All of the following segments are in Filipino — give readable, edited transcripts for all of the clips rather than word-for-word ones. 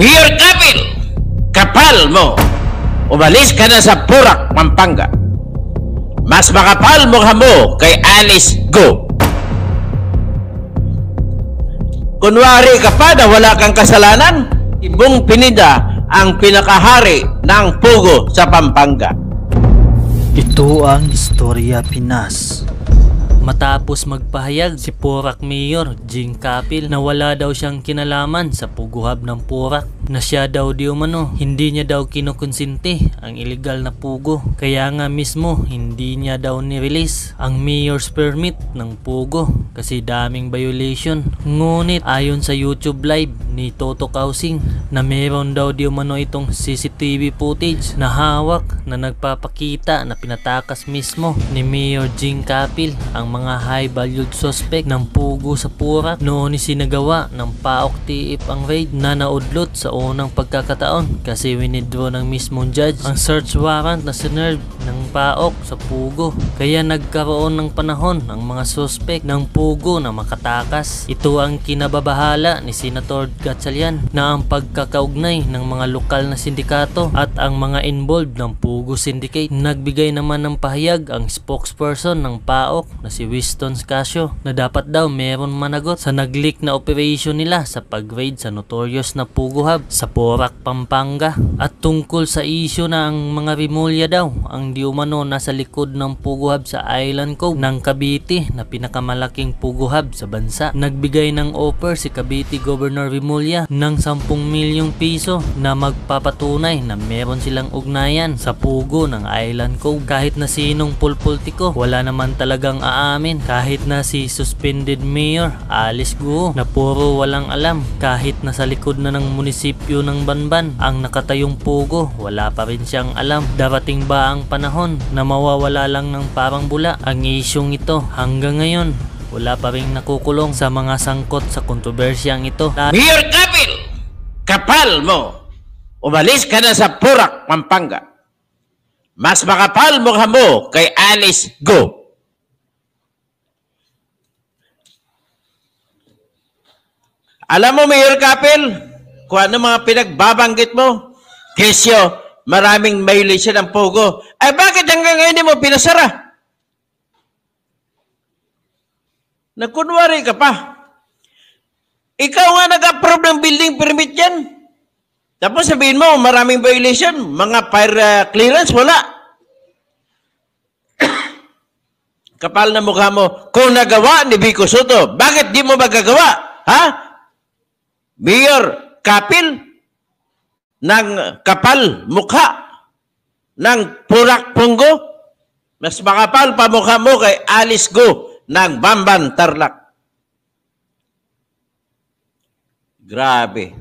Mayor Kapil, kapal mo. Umalis ka na sa Porac, Pampanga. Mas makapal mukha mo kay Alice Go. Kunwari ka pa na wala kang kasalanan, Ibong Pinida ang pinakahari ng Pugo sa Pampanga. Ito ang Istorya Pinas. Matapos magpahayag si Porac Mayor Jing Kapil na wala daw siyang kinalaman sa puguhab ng Porac, na siya daw di umano hindi niya daw kinukonsinti ang illegal na pugo, kaya nga mismo hindi niya daw ni-release ang mayor's permit ng pugo kasi daming violation. Ngunit ayon sa YouTube live ni Toto Kausing na meron daw di umano itong CCTV footage na hawak na nagpapakita na pinatakas mismo ni Mayor Jing Kapil ang mga high-valued suspect ng pugo sa Porac. Noon isinagawa ng PAOK TF ang raid na naudlot sa unang pagkakataon kasi winidraw ng mismong judge ang search warrant na sinerve ng PAOK sa pugo, kaya nagkaroon ng panahon ang mga suspect ng pugo na makatakas. Ito ang kinababahala ni Senator Gatchalian na ang pagkakaugnay ng mga lokal na sindikato at ang mga involved ng Pugo Syndicate. Nagbigay naman ng pahayag ang spokesperson ng PAOK na si Winston Casio na dapat daw meron managot sa nag-leak na operation nila sa pag-raid sa notorious na Pugo Hub sa Porac, Pampanga, at tungkol sa issue na ang mga Rimulya daw ang di umano nasa likod ng Pugo Hub sa Island Cove ng Cavite na pinakamalaking Pugo Hub sa bansa. Nagbigay ng offer si Cavite Governor Rimulya ng 10 milyong piso na magpapatunay na meron silang ugnayan sa Pugo ng Island Cove. Kahit na sinong pulpultiko, wala naman talagang aamin, kahit na si suspended Mayor Alice Go na puro walang alam. Kahit nasa likod na ng munisipyo ng Banban ang nakatayong pugo, wala pa rin siyang alam. Darating ba ang panahon na mawawala lang ng parang bula ang isyong ito? Hanggang ngayon wala pa rin nakukulong sa mga sangkot sa kontrobersyang ito. Mayor Kapil, kapal mo. Umalis ka na sa Porac, Pampanga. Mas makapal mukha mo kay Alice Go. Alam mo, Mayor Kapil, kung ano mga pinagbabanggit mo, kesyo, maraming violation ng Pugo. Ay bakit hanggang ngayon hindi mo pinasara? Nagkunwari ka pa. Ikaw nga nag-approve ng building permit yan. Tapos sabihin mo, maraming violation, mga fire clearance, wala. Kapal na mukha mo, kung nagawa ni Vico Soto, bakit di mo magagawa? Ha? Mayor Kapil, ng kapal mukha ng Porac Punggo, mas makapal pa mukha mo kay Alice Go ng Bamban Tarlac. Grabe.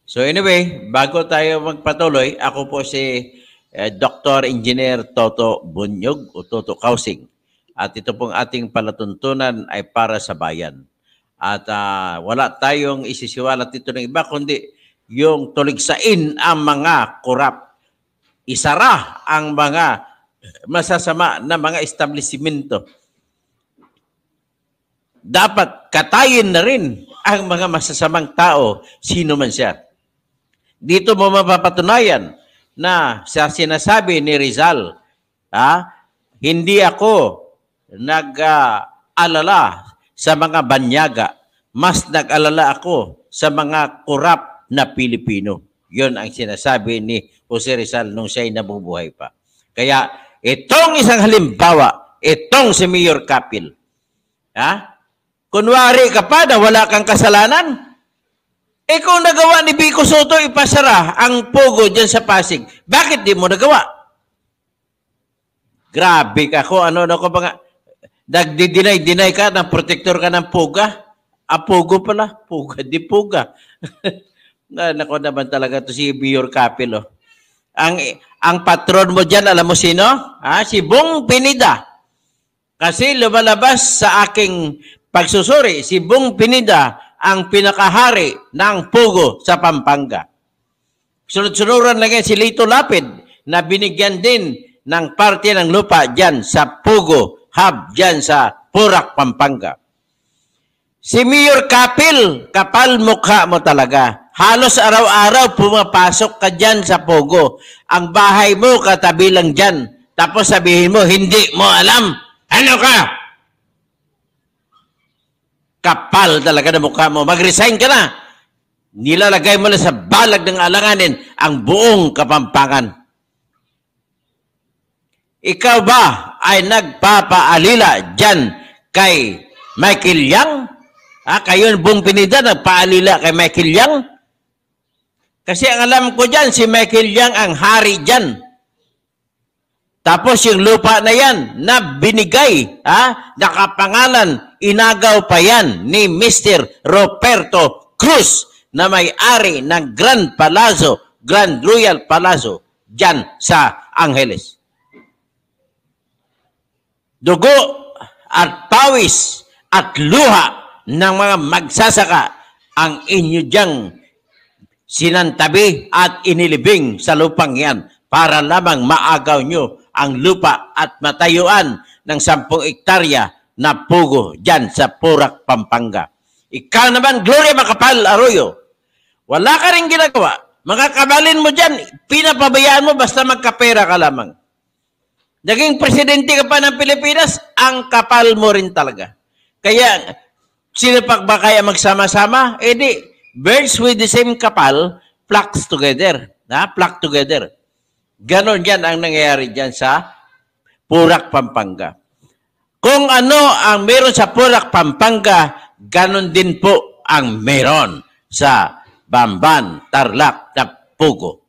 So anyway, bago tayo magpatuloy, ako po si Dr. Engineer Toto Bunyog o Toto Kausing. At ito pong ating palatuntunan ay para sa bayan. At wala tayong isisiwalat dito ng iba, kundi yung tuligsain ang mga korap. Isara ang mga masasama na mga establishmento. Dapat katayin na rin ang mga masasamang tao, sino man siya. Dito mo mapapatunayan na sa sinasabi ni Rizal, hindi ako nag-alala sa mga banyaga, mas nag-alala ako sa mga korap na Pilipino. Yun ang sinasabi ni Jose Rizal nung siya'y nabubuhay pa. Kaya itong isang halimbawa, itong si Mayor Kapil. Kunwari ka pa na wala kang kasalanan, kung nagawa ni Vico Soto ipasara ang Pugo dyan sa Pasig, bakit di mo nagawa? Grabe ka ko, ano ko ba nga? Nagdi-deny ka ng protector ka ng Puga? Pugo pala. Puga, di Puga. Nako naman talaga to si Mayor Kapil. Oh. Ang patron mo dyan, alam mo sino? Si Bong Pinida. Kasi lumalabas sa aking pagsusuri, si Bong Pinida ang pinakahari ng Pugo sa Pampanga. Sunod-sunuran lang yan si Lito Lapid na binigyan din ng parte ng lupa dyan sa Pugo Hub dyan sa Porac, Pampanga. Si Mayor Kapil, kapal mukha mo talaga. Halos araw-araw pumapasok ka dyan sa Pogo. Ang bahay mo katabi lang dyan. Tapos sabihin mo, hindi mo alam. Ano ka? Kapal talaga na mukha mo. Mag-resign ka na. Nilalagay mo na sa balag ng alanganin ang buong Kapampangan. Ikaw ba ay nagpapaalila dyan kay Michael Yang? Kayo ang buong Pinida nagpaalila kay Michael Yang? Kasi ang alam ko dyan, si Michael Yang ang hari dyan. Tapos yung lupa na yan, na binigay, nakapangalan, inagaw pa yan ni Mr. Roberto Cruz na may-ari ng Grand Royal Palazzo dyan sa Angeles. Dugo at pawis at luha ng mga magsasaka ang inyo diyang sinantabi at inilibing sa lupang yan para lamang maagaw nyo ang lupa at matayuan ng 10 hektarya na pugo dyan sa Porac, Pampanga. Ikaw naman, Gloria Macapagal Arroyo, wala ka rin ginagawa. Mga kabalin mo dyan, pinapabayaan mo basta magkapera ka lamang. Naging presidente ka pa ng Pilipinas, ang kapal mo rin talaga. Kaya, sino pa ba kaya magsama-sama? Di, birds with the same kapal, flocks together. Flock together. Ganon yan ang nangyayari dyan sa Porac, Pampanga. Kung ano ang meron sa Porac, Pampanga, ganon din po ang meron sa Bamban, Tarlac, Pugo.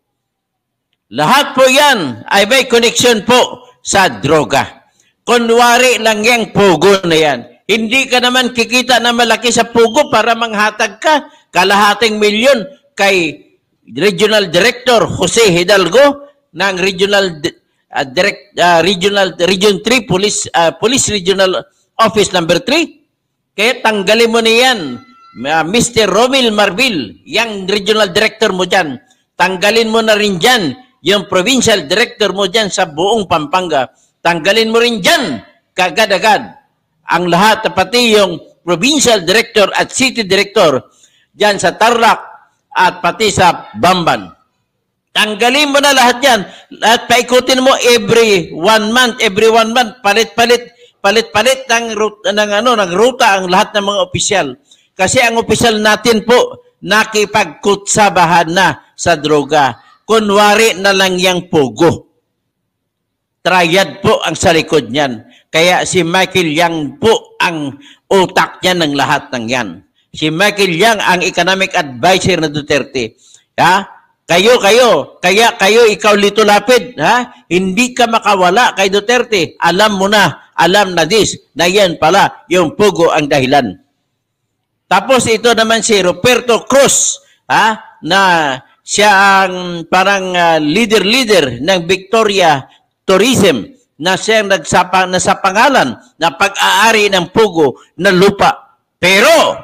Lahat po yan ay may connection po sa droga. Kunwari lang yung Pugo na yan. Hindi ka naman kikita na malaki sa Pugo para manghatag ka kalahating milyon kay Regional Director Jose Hidalgo ng Region 3 Police Regional Office number 3. Kaya tanggalin mo na yan. Mr. Romil Marbil, yung regional director mo dyan, tanggalin mo na rin dyan yung provincial director mo dyan sa buong Pampanga. Tanggalin mo rin dyan, kagad-agad, ang lahat, pati yung provincial director at city director dyan sa Tarlac at pati sa Bamban. Tanggalin mo na lahat yan. At paikutin mo every 1 month, palit-palit ng ruta ang lahat ng mga opisyal. Kasi ang opisyal natin po, nakipagkutsabahan na sa droga. Kunwari na lang yung Pugo. Triad po ang sa likod niyan. Kaya si Michael Yang po ang utak niya ng lahat ng yan. Si Michael Yang ang economic advisor na Duterte. Kaya kayo, ikaw Lito Lapid, hindi ka makawala kay Duterte. Alam mo na, alam na na yan pala, yung Pugo ang dahilan. Tapos ito naman si Roberto Cruz, na siya ang parang leader ng Victoria Tourism, na siya sa pangalan na pag-aari ng Pugo na lupa. Pero,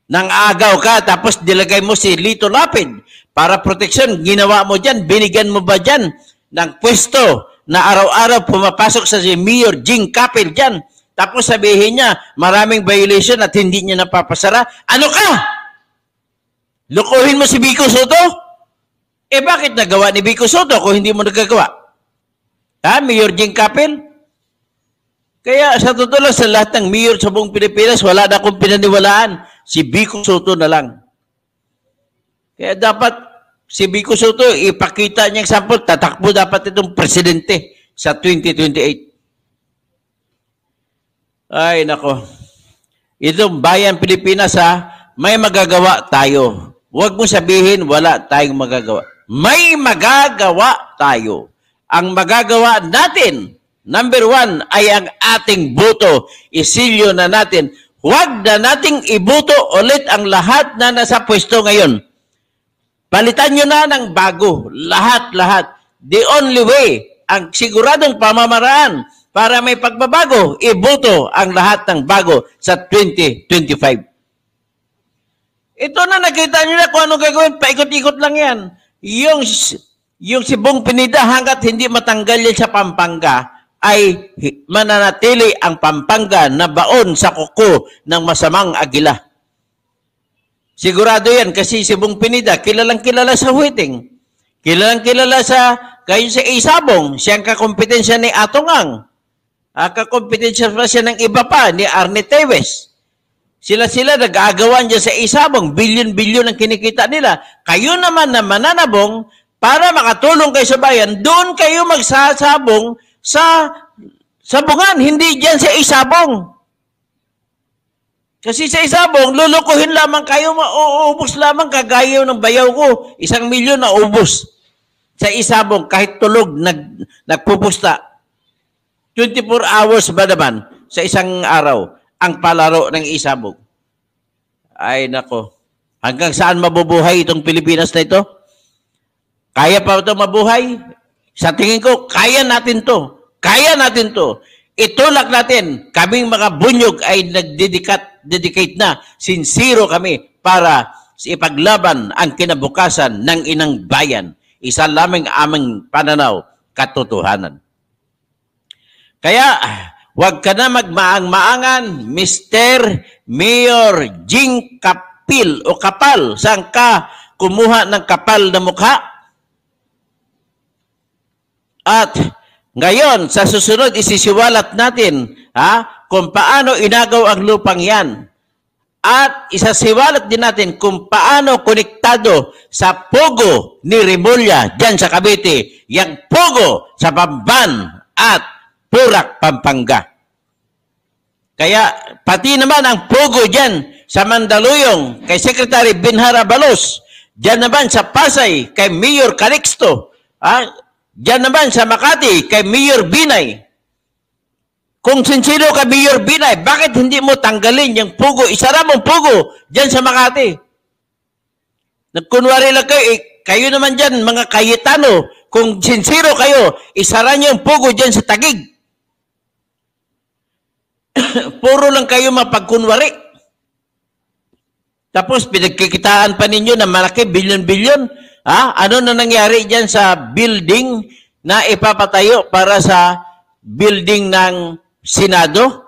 nang agaw ka, tapos dilagay mo si Lito Lapid para proteksyon, ginawa mo dyan, binigyan mo ba dyan ng pwesto na araw-araw pumapasok sa si Mayor Jing Capel dyan? Tapos sabihin niya, maraming violation at hindi niya napapasara. Ano ka? Lukuhin mo si Vico Soto? Bakit nagawa ni Vico Soto kung hindi mo nagagawa? Mayor Jing Capel? Kaya sa totoo lang, sa lahat ng mayor sa buong Pilipinas, wala na akong pinaniwalaan. Si Vico Soto na lang. Kaya dapat si Vico Soto, ipakita niyang sample, tatakbo dapat itong presidente sa 2028. Ay, nako. Itong bayan Pilipinas, may magagawa tayo. Huwag mo sabihin, wala tayong magagawa. May magagawa tayo. Ang magagawa natin, number 1, ay ang ating boto. Isilyo na natin. Huwag na nating iboto ulit ang lahat na nasa pwesto ngayon. Palitan nyo na ng bago. Lahat. The only way, ang siguradong pamamaraan para may pagbabago, iboto ang lahat ng bago sa 2025. Ito na, nakita nyo na kung ano gagawin. Paikot-ikot lang yan. Yung si Bong Pinida, hanggat hindi matanggal yan sa Pampanga, ay mananatili ang Pampanga na baon sa kuko ng masamang agila. Sigurado yan kasi si Bong Pineda, kilalang kilala sa Huiting. Kilalang kilala sa, kayo sa Isabong, siyang kakompetensya ni Atong Ang. Kakompetensya pa siya ng iba pa, ni Arne Teves. Sila nag-aagawan dyan sa Isabong, bilyon-bilyon ang kinikita nila. Kayo naman na mananabong, para makatulong kayo sa bayan, doon kayo magsasabong sa sabungan, hindi dyan sa Isabong. Kasi sa Isabong, lulukuhin lamang kayo, mauubos lamang kagaya ng bayaw ko. 1 milyon na ubos sa Isabong, kahit tulog, nagpupusta. 24 hours ba naman sa isang araw ang palaro ng Isabong? Ay, nako. Hanggang saan mabubuhay itong Pilipinas na ito? Kaya pa ito mabuhay? Sa tingin ko, kaya natin to. Kaya natin to. Itulak natin. Kaming mga bunyog ay nag-dedicate na. Sincero kami para ipaglaban ang kinabukasan ng inang bayan. Isa lamang aming pananaw, katotohanan. Kaya, huwag ka na magmaang-maangan, Mr. Mayor Jing Kapil o Kapal. Saan ka kumuha ng kapal na mukha? At ngayon, sa susunod, isisiwalat natin kung paano inagaw ang lupang yan. At isasiwalat din natin kung paano konektado sa Pogo ni Remulla dyan sa Cavite, yung Pogo sa Bamban at Purak, Pampanga. Kaya pati naman ang Pogo dyan sa Mandaluyong kay Secretary Binhara Balos, dyan naman sa Pasay kay Mayor Calixto, dyan naman sa Makati kay Mayor Binay. Kung sincero ka Mayor Binay, bakit hindi mo tanggalin yung Pogo? Isara mong Pogo dyan sa Makati. Nagkunwari lang kayo, kayo naman dyan, mga Cayetano, kung sincero kayo, isara nyo yung Pogo dyan sa Taguig. Puro lang kayo mapagkunwari. Tapos pinagkikitaan pa ninyo na malaki, bilyon-bilyon. Ano na nangyari dyan sa building na ipapatayo para sa building ng Senado?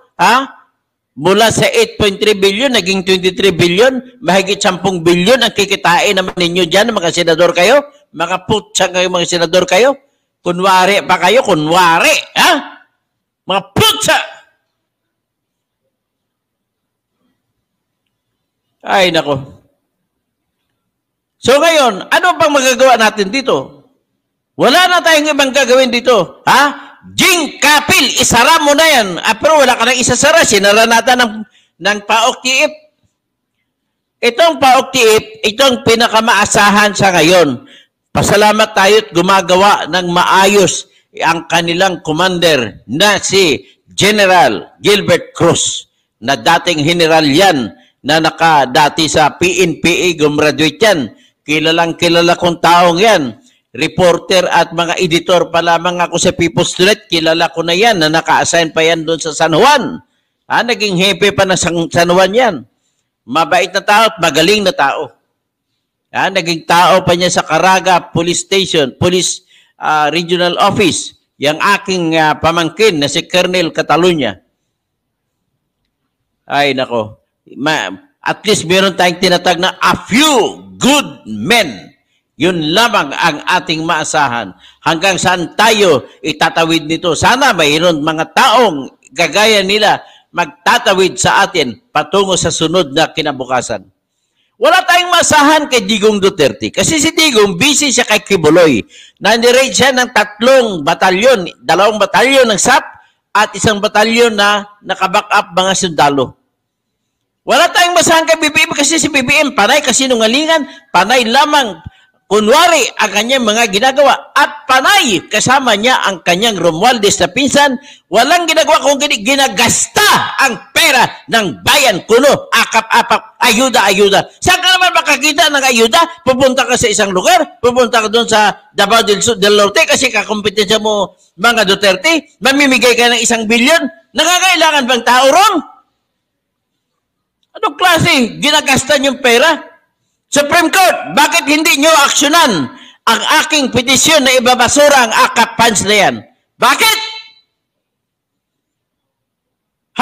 Mula sa 8.3 billion, naging 23 billion, mahigit 10 billion ang kikitain naman ninyo dyan, mga senador kayo. Mga putsang kayo, mga senador kayo. Kunwari pa kayo, kunwari. Mga putsa! Ay, nako. So ngayon, ano bang magagawa natin dito? Wala na tayong ibang gagawin dito. Jing Kapil, isara mo na yan. Pero wala ka nang isasara. Sinara natin ng PAOK TF. Itong PAOK TF, itong pinakamaasahan sa ngayon. Pasalamat tayo't gumagawa ng maayos ang kanilang commander na si General Gilbert Cruz, na dating general yan, na nakadati sa PNPA, gumraduate yan. Kilalang kilala kong taong yan. Reporter at mga editor pa lamang ako sa People's Toilet. Kilala ko na yan, na naka-assign pa yan doon sa San Juan. Naging hepe pa na San Juan yan. Mabait na tao at magaling na tao. Naging tao pa niya sa Caraga Police Station, Police Regional Office. Yang aking pamangkin na si Colonel Catalunya. Ay, nako. At least meron tayong tinatag na a few good men. Yun lamang ang ating maasahan. Hanggang saan tayo itatawid nito? Sana mayroon mga taong gagaya nila magtatawid sa atin patungo sa sunod na kinabukasan. Wala tayong maasahan kay Digong Duterte. Kasi si Digong, busy siya kay Kibuloy. Nandirate siya ng 3 batalyon. 2 batalyon ng SAP at 1 batalyon na nakaback up mga sundalo. Wala tayong masahan kay BBM kasi si BBM panay kasinungalingan, panay lamang kunwari ang kanyang mga ginagawa at panay kasama niya ang kanyang Romualdez na pinsan, walang ginagawa kung ginagasta ang pera ng bayan, kuno, akap-apak, ayuda. Saan ka naman makakita ng ayuda? Pupunta ka sa isang lugar, pupunta ka doon sa Davao del Norte kasi kakompetensya mo mga Duterte, mamimigay ka ng 1 bilyon, nakakailangan bang tao ron? Anong klase? Ginagastan yung pera? Supreme Court, bakit hindi nyo aksyonan ang aking petisyon na ibabasura ang AKAP funds na yan? Bakit?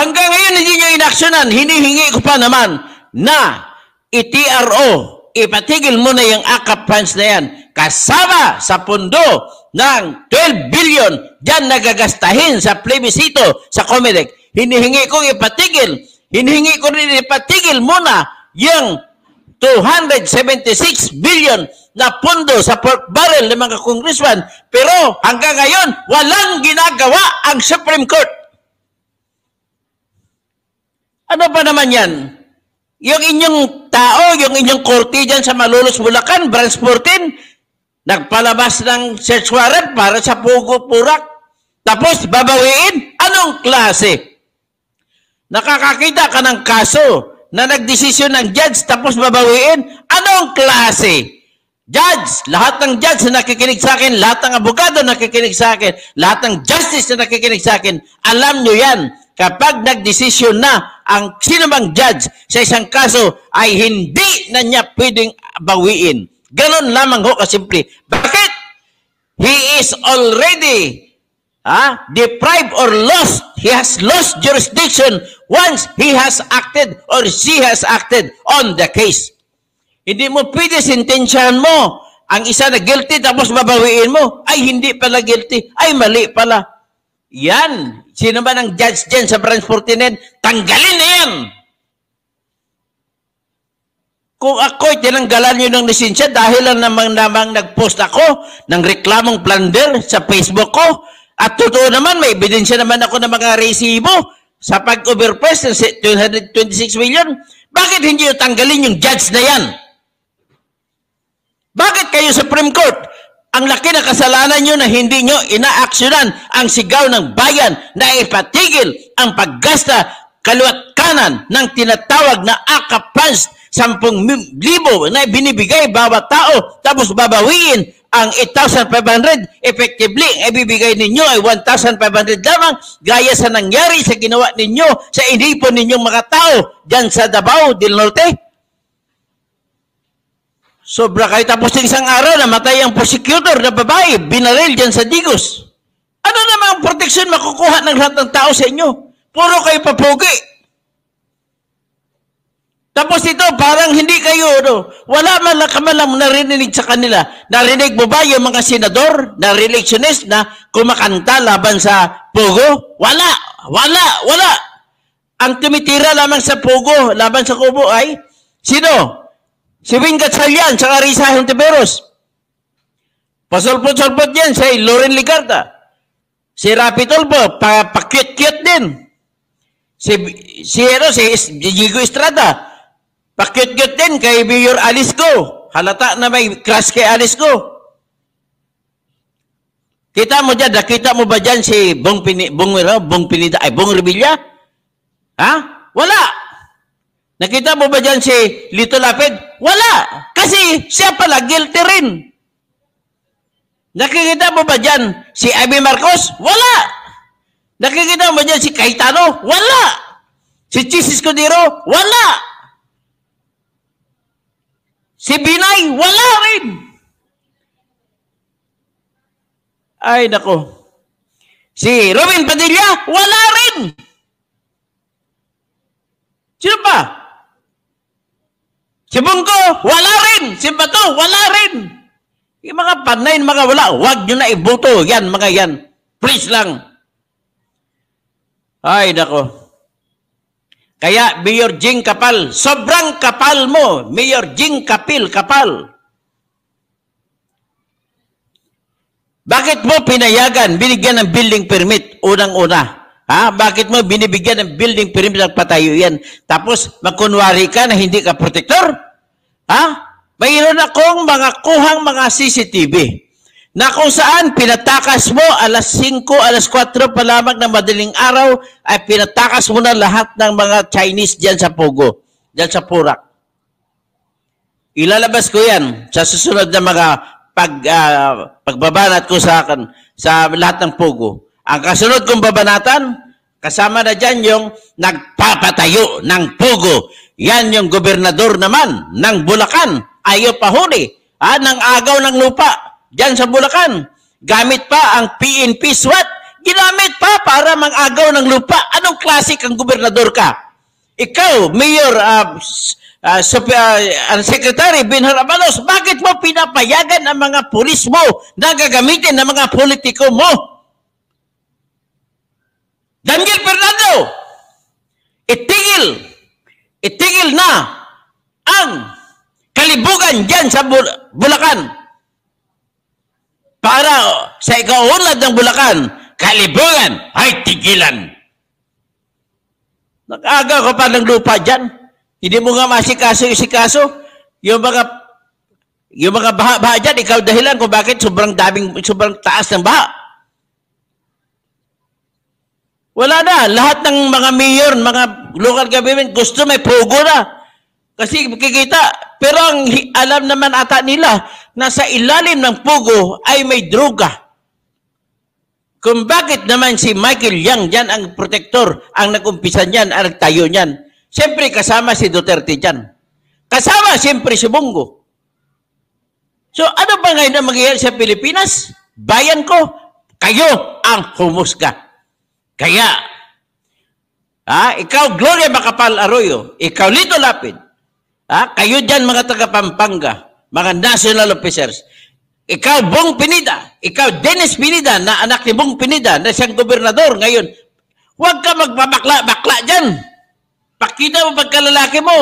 Hanggang ngayon hindi nyo inaksyonan, hinihingi ko pa naman na ITRO, ipatigil mo na yung AKAP funds na yan. Kasama sa pundo ng 12 billion dyan nagagastahin sa plebisito sa COMELEC. Hinihingi kong ipatigil. Hinihingi ko rin ipatigil muna yung 276 billion na pundo sa pork barrel ng mga congressman. Pero hanggang ngayon, walang ginagawa ang Supreme Court. Ano ba naman yan? Yung inyong tao, yung inyong korte dyan sa Malolos, Bulacan, Branch 14, nagpalabas ng search warrant para sa Pugo Purak. Tapos babawiin? Anong klase? Nakakakita ka ng kaso na nagdesisyon ng judge tapos babawiin? Anong klase? Judge, lahat ng judge na nakikinig sa akin, lahat ng abogado na nakikinig sa akin, lahat ng justice na nakikinig sa akin, alam nyo yan, kapag nagdesisyon na ang sinumang judge sa isang kaso ay hindi na niya pwedeng bawiin. Ganon lamang ho kasimple. Bakit? He is already deprived or lost. He has lost jurisdiction once he has acted or she has acted on the case. Hindi mo pwede sentensyahan mo ang isa na guilty tapos babawiin mo. Ay, hindi pala guilty. Ay, mali pala. Yan. Sino ba ng judge dyan sa Branch 14? Tanggalin na yan. Kung ako'y tinanggalan nyo ng lisensya dahil lang namang nag-post ako ng reklamong plunder sa Facebook ko, at totoo naman, may ebidensya naman ako ng mga resibo sa pag-overpress ng 226 million, bakit hindi nyo tanggalin yung judge na yan? Bakit kayo Supreme Court? Ang laki na kasalanan nyo na hindi nyo inaaksyonan ang sigaw ng bayan na ipatigil ang paggasta kaliwat kanan ng tinatawag na AKAP funds, 10,000 na binibigay bawat tao, tapos babawiin ang 8,500, effectively, ibibigay ninyo ay 1,500 lamang, gaya sa nangyari sa ginawa ninyo sa inipon ninyong mga tao dyan sa Davao del Norte. Sobra kayo, tapos ng isang araw, namatay ang prosecutor na babae, binaril dyan sa Digos. Ano naman ang proteksyon makukuha ng lahat ng tao sa inyo? Puro kayo papugi. Tapos ito, parang hindi kayo, wala man lang narinig sa kanila. Narinig mo ba yung mga senador na reelectionist na kumakanta laban sa Pugo? Wala. Ang tumitira lamang sa Pugo, laban sa Kubo ay, sino? Si Wing Gatchalian, sa Risa Hontiveros. Pasulpot-sulpot yan, si Loren Ligarda. Si Rapi Tulfo, pa-cute-cute din. Si Jigo Estrada, pa-cute-cute din kay Mayor Alisco. Halata na may crush kay Alisco. Kita mo dyan, nakita mo ba dyan si Bong Revilla? Ha? Wala. Nakita mo ba dyan si Lito Lapid? Wala. Kasi siya pala guilty rin. Nakikita mo ba dyan si Amy Marcos? Wala. Nakikita mo ba dyan si Cayetano? Wala. Si Chis Escudero? Wala. Si Binay? Wala rin. Ay, nako. Si Robin Padilla? Wala rin. Sino pa? Si Bungo, wala rin. Si Bato, wala rin. Yung mga panay, mga wala, huwag nyo na iboto. Yan, mga yan. Please lang. Ay, nako. Kaya, Mayor Jing Kapal, sobrang kapal mo. Mayor Jing Kapal. Bakit mo pinayagan, binigyan ng building permit, unang-una? Bakit mo binibigyan ng building permit at patayo yan? Tapos magkunwari ka na hindi ka protector? Mayroon akong kuhang mga CCTV na kung saan pinatakas mo alas 5, alas 4 pa lamang ng madaling araw ay pinatakas mo na lahat ng mga Chinese dyan sa Pugo, dyan sa Purak. Ilalabas ko yan sa susunod na mga pagbabanat ko sa lahat ng Pugo. Ang kasunod kong babanatan, kasama na dyan yung nagpapatayo ng Pugo. Yan yung gobernador naman ng Bulacan. Ayaw pa huli. Ng agaw ng lupa. Dyan sa Bulacan. Gamit pa ang PNP SWAT. Ginamit pa para mang-agaw ng lupa. Anong klase kang gobernador ka? Ikaw, Mayor ang Secretary Benhur Abalos, bakit mo pinapayagan ang mga pulis mo na gagamitin ng mga politiko mo? Daniel Fernando, itigil na ang kalibugan dyan sa Bulacan. Para sa ikaunlad ng Bulacan, kalibugan ay tigilan. Nag-aga ko pa ng lupa dyan. Hindi mo nga masikaso. Yung mga baha-baha dyan, ikaw dahilan kung bakit sobrang taas ng baha. Wala na. Lahat ng mga mayor, mga local government, gusto may pugo na. Kasi makikita. Pero ang alam naman ata nila, nasa ilalim ng pugo ay may droga. Kung bakit naman si Michael Yang dyan ang protektor, ang nag-umpisa niyan, ang nagtayo niyan. Siyempre kasama si Duterte dyan. Kasama siyempre si Bongo. So ano ba ngayon ang mangyayari sa Pilipinas? Bayan ko, kayo ang humusga. Kaya, ikaw Gloria Macapagal Arroyo, ikaw Lito Lapid, kayo dyan mga taga-Pampanga, mga national officers, ikaw Bong Pinida, ikaw Dennis Pinida, na anak ni Bong Pinida, na siyang gobernador ngayon, huwag ka magbabakla-bakla dyan. Pakita mo pagkalalaki mo.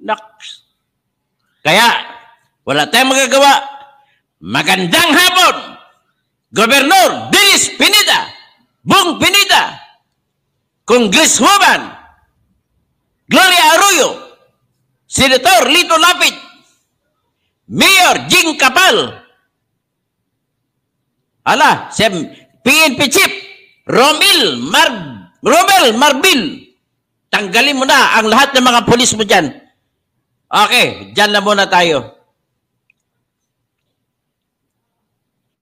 Naks. Kaya, wala tayong magagawa. Magandang hapon, Gobernador Dennis Pinida, Bong Pinida, Congresswoman Gloria Arroyo, Senator Lito Lapid, Mayor Jing Capal, PNP Chief Romel Marbil, tanggalin mo na ang lahat ng mga pulis mo dyan. Okay, dyan na muna tayo.